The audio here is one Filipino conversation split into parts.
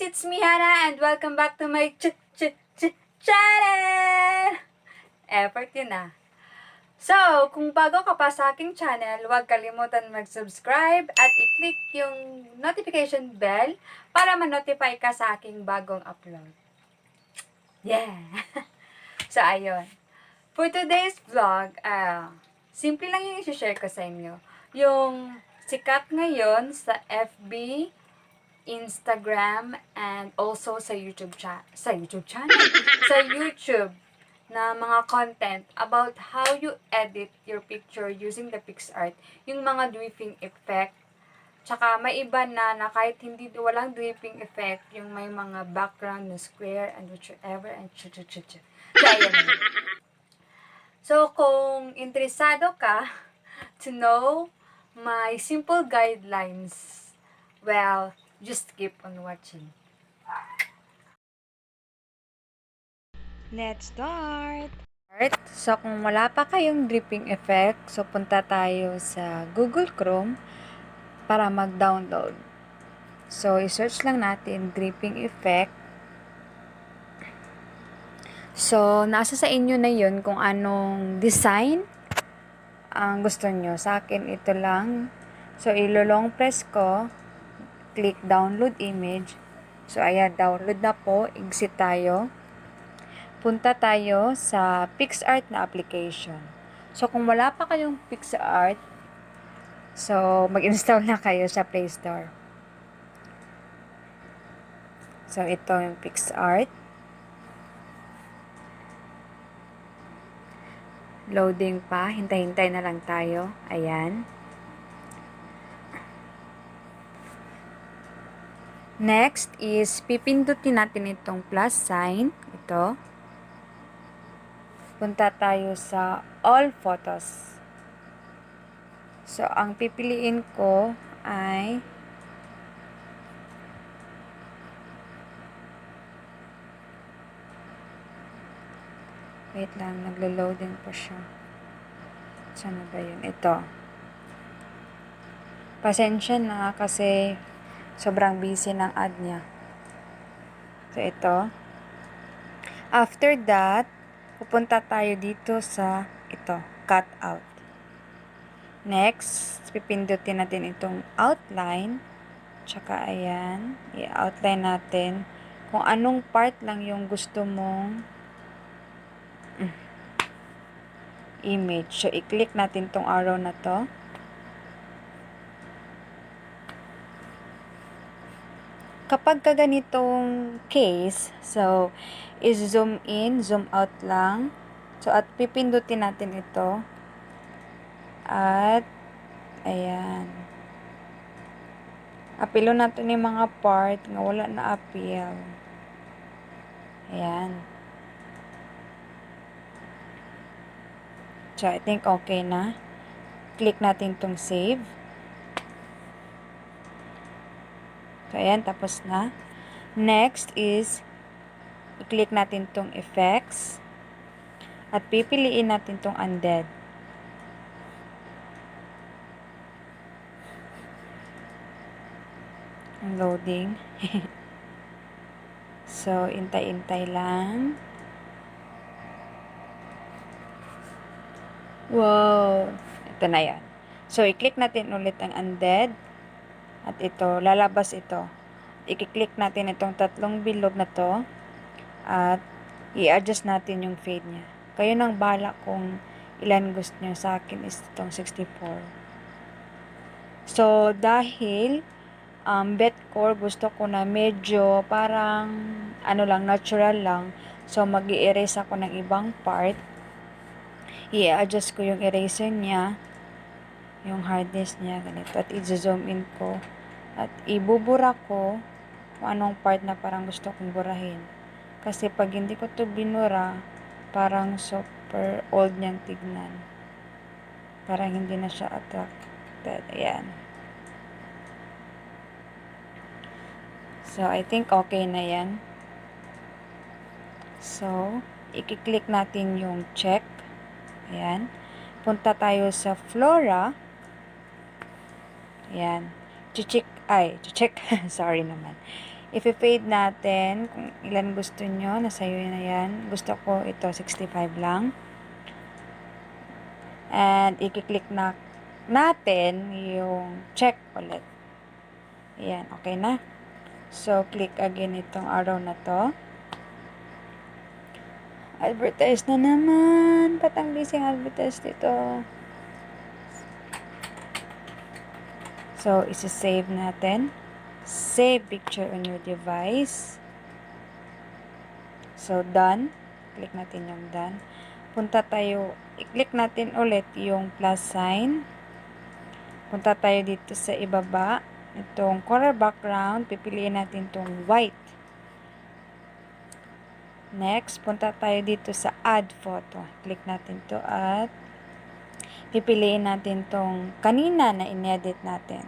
it's me Hannah and welcome back to my channel! Effort yun ah. So, kung bago ka pa sa aking channel, huwag kalimutan mag-subscribe at i-click yung notification bell para ma-notify ka sa aking bagong upload. Yeah! So, ayun. For today's vlog, simple lang yung i-share ko sa inyo. Yung sikat ngayon sa FB, Instagram, and also sa YouTube channel. Sa YouTube na mga content about how you edit your picture using the PICSART. Yung mga dripping effect. Tsaka may iba na kahit hindi walang dripping effect, yung may mga background na square and whichever and Kaya naman. So, kung interesado ka to know my simple guidelines, well, just keep on watching. Let's start! So, kung wala pa kayong dripping effect, so punta tayo sa Google Chrome para mag-download. So, i-search lang natin dripping effect. So, nasa sa inyo na yun kung anong design ang gusto nyo. Sa akin, ito lang. So, ilo-long press ko. Click download image. So, ayan, download na po. Exit tayo. Punta tayo sa PICSART na application. So, kung wala pa kayong PICSART, so, mag-install na kayo sa Play Store. So, ito yung PICSART. Loading pa. Hintay-hintay na lang tayo. Ayan. Next is, pipindutin natin itong plus sign. Ito. Punta tayo sa all photos. So, ang pipiliin ko ay wait lang, naglo-loading pa siya. Saan na ba yun? Ito. Pasensya na kasi sobrang busy ng ad niya. So, ito. After that, pupunta tayo dito sa ito, cut out. Next, pipindutin natin itong outline. Tsaka, ayan, i-outline natin kung anong part lang yung gusto mong image. So, i-click natin tong arrow na to. Kapag ganitong case, so, is-zoom in, zoom out lang. So, at pipindutin natin ito. At, ayan. Apilo natin yung mga part nga wala na appeal. Ayan. So, I think okay na. Click natin itong save. So, ayan. Tapos na. Next is, i-click natin itong effects. At pipiliin natin itong undead. Ang loading. So, intay-intay lang. Wow! Ito na yan. So, i-click natin ulit ang undead. At ito, lalabas ito. I-click natin itong tatlong bilog na to. At i-adjust natin yung fade niya. Kayo nang bahala kung ilan gusto nyo. Sa akin is itong 64. So, dahil bet core gusto ko na medyo parang ano lang, natural lang. So, mag-i-erase ako ng ibang part. I-adjust ko yung eraser niya, yung hardness niya, ganito. At i-zoom in ko. At ibubura ko kung anong part na parang gusto kong burahin. Kasi pag hindi ko to binura, parang super old niyang tignan. Parang hindi na siya attracted. Ayan. So, I think okay na yan. So, i-click natin yung check. Ayan. Punta tayo sa Flora. Ayan. Check. Sorry naman. I-fade natin kung ilan gusto nyo. Nasa'yo na yan. Gusto ko ito 65 lang. And i-click na natin yung check ulit. Ayan, okay na. So, click again itong arrow na to. Advertise na naman. Patang bising advertise dito. So, isi-save natin. Save picture on your device. So, done. Click natin yung done. Punta tayo, i-click natin ulit yung plus sign. Punta tayo dito sa ibaba. Itong color background, pipiliin natin itong white. Next, punta tayo dito sa add photo. Click natin to at pipiliin natin itong kanina na inedit natin.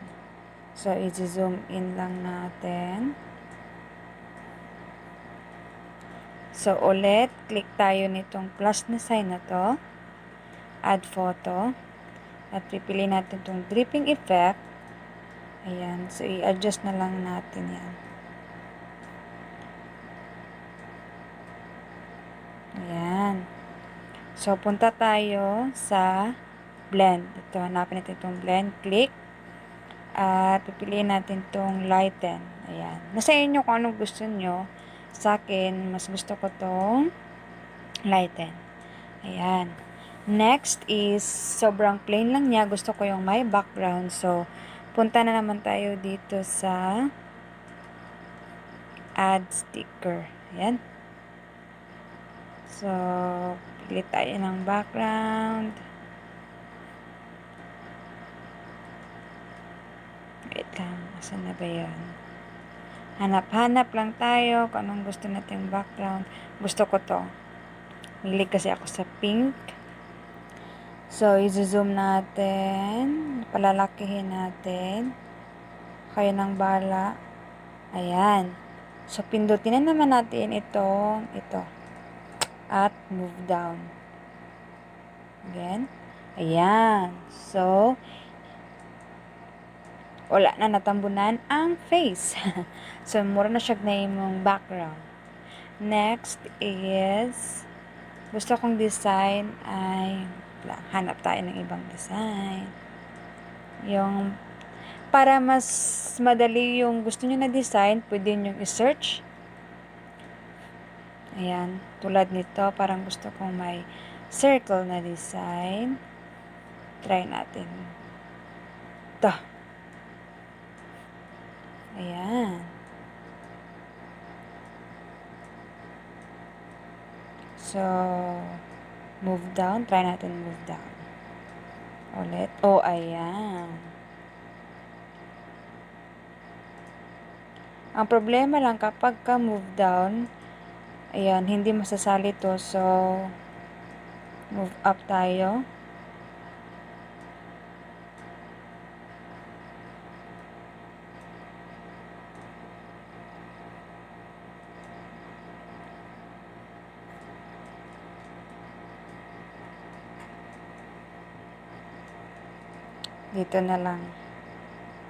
So, i-zoom in lang natin. So, ulit, click tayo nitong plus na sign na to. Add photo. At pipiliin natin itong dripping effect. Ayan. So, i-adjust na lang natin yan. Ayan. So, punta tayo sa blend. Ito, hanapin natin itong blend. Click. At pipiliin natin itong lighten. Ayan. Nasa inyo kung anong gusto nyo. Sa akin, mas gusto ko itong lighten. Ayan. Next is, sobrang plain lang niya. Gusto ko yung may background. So, punta na naman tayo dito sa add sticker. Ayan. So, pili tayo ng background. Wait lang. Asan na ba yun? Hanap-hanap lang tayo kung anong gusto natin background. Gusto ko to. Milig kasi ako sa pink. So, i-zoom natin. Palalakihin natin. Kayo ng bala. Ayan. So, pindutin na naman natin ito. At move down. Again. Ayan. So, wala na natambunan ang face. So, mura na siya na yung background. Next is, gusto kong design ay, hanap tayo ng ibang design. Yung, para mas madali yung gusto nyo na design, pwede nyo i-search. Ayan, tulad nito, parang gusto kong may circle na design. Try natin. Ito. Ayan. So, move down. Try natin move down. Ulit. Oh, ayan. Ang problema lang kapag ka move down, ayan, hindi masasali to. So, move up tayo. Dito na lang.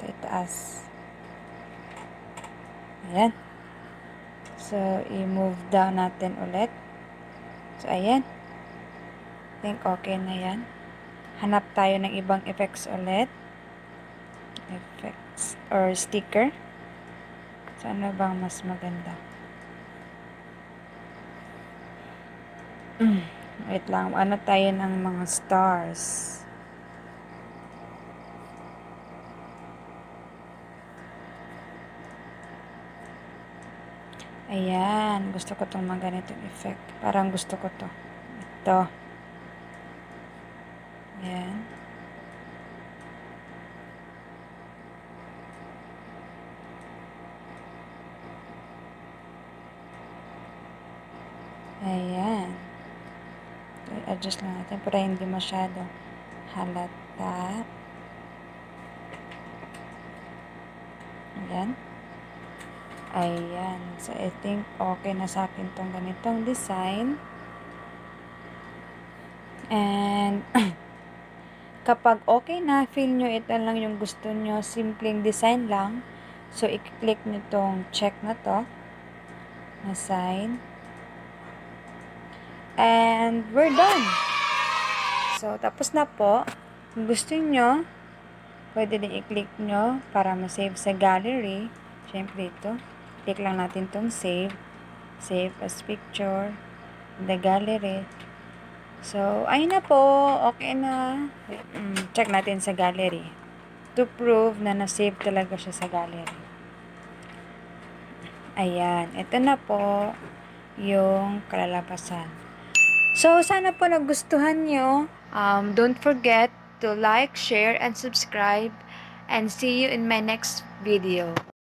Ito itaas. Ayan. So, i-move down natin ulit. So, ayan. I think okay na yan. Hanap tayo ng ibang effects ulit. Effects or sticker. So, ano bang mas maganda? Wait lang. Ano tayo ng mga stars? Ayan. Gusto ko itong mga ganitong effect. Parang gusto ko to. Ito. Ayan. Ayan. I-adjust lang natin para hindi masyado halata. Ayan. Ayan. So, I think okay na sa akin tong ganitong design. And, kapag okay na, feel nyo ito lang yung gusto nyo, simpleng design lang. So, i-click nyo tong check na to, na sign. And, we're done. So, tapos na po. Kung gusto nyo, pwede din i-click nyo para ma-save sa gallery. Siyempre ito. Click lang natin tong save. Save as picture. The gallery. So, ayun na po. Okay na. Check natin sa gallery. To prove na na-save talaga siya sa gallery. Ayan. Ito na po yung kalalabasan. So, sana po nagustuhan nyo. Don't forget to like, share, and subscribe. And see you in my next video.